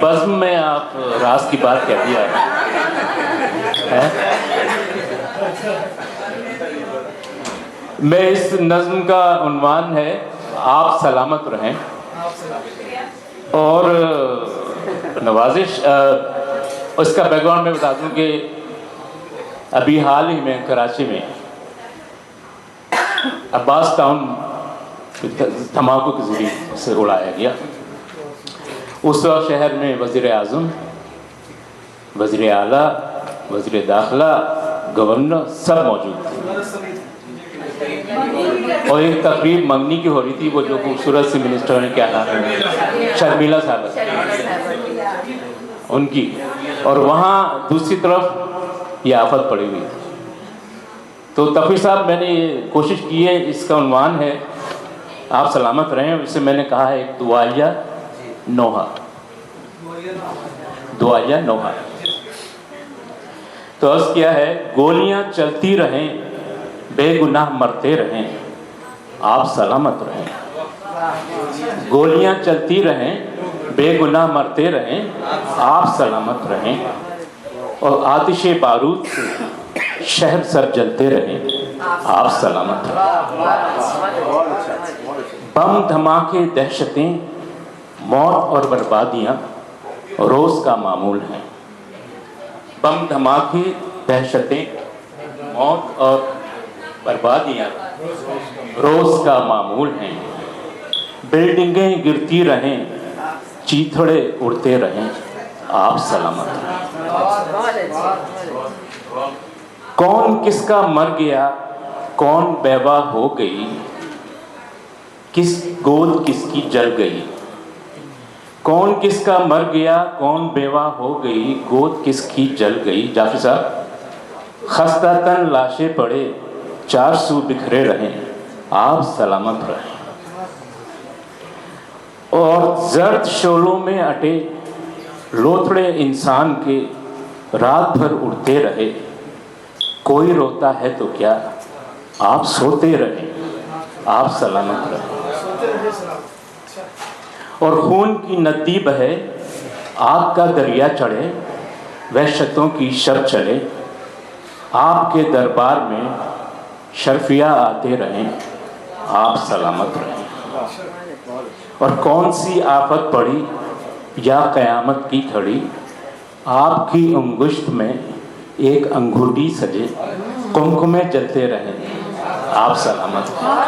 बज़्म में आप राज की बात कह दिया है। मैं इस नज़्म का उन्वान है आप सलामत रहें, और नवाजिश उसका बैकग्राउंड में बता दूं कि अभी हाल ही में कराची में अब्बास टाउन धमाकों के ज़रिए से उड़ाया गया। उस वक्त शहर में वज़ीर आज़म, वज़ीर आला, वज़ीर दाखिला, गवर्नर सब मौजूद थे, और एक तकरीब मंगनी की हो रही थी। वो जो खूबसूरत सी मिनिस्टर है, क्या नाम है, शर्मिला साहब उनकी, और वहाँ दूसरी तरफ ये आफत पड़ी हुई थी। तो तफ़ी साहब मैंने कोशिश की है, इसका उन्वान है आप सलामत रहें। इससे मैंने कहा है एक दुआया नोहा, दुआया नोहा। तो अर्ज़ किया है, गोलियां चलती रहें, बेगुनाह मरते रहें, आप सलामत रहें। गोलियां चलती रहें, बेगुनाह मरते रहें, आप सलामत रहें। और आतिशे बारूद से शहर सब जलते रहें, आप सलामत रहें। बम धमाके दहशतें, मौत और बर्बादियाँ रोज़ का मामूल हैं। बम धमाके दहशतें, मौत और बर्बादियाँ रोज़ का मामूल हैं। बिल्डिंगें गिरती रहें, चीथड़े उड़ते रहें, आप सलामत रहें। कौन किसका मर गया, कौन बेवा हो गई, किस गोद किसकी जल गई। कौन किसका मर गया, कौन बेवा हो गई, गोद किसकी जल गई। जाफी साहब, खस्ता तन लाशें पड़े, चार सू बिखरे रहें, आप सलामत रहें। और जर्द शोलों में अटे लोथड़े इंसान के रात भर उड़ते रहे। कोई रोता है तो क्या, आप सोते रहें, आप सलामत रहें। और खून की नदी बहे, आग का दरिया चढ़े, वहशतों की शब चले, आपके दरबार में शर्फिया आते रहें, आप सलामत रहें। और कौन सी आफत पड़ी या क़यामत की घड़ी, आपकी अंगुश्त में एक अंगूठी सजे, कुमकुमे जलते रहें, आप सलामत रहें।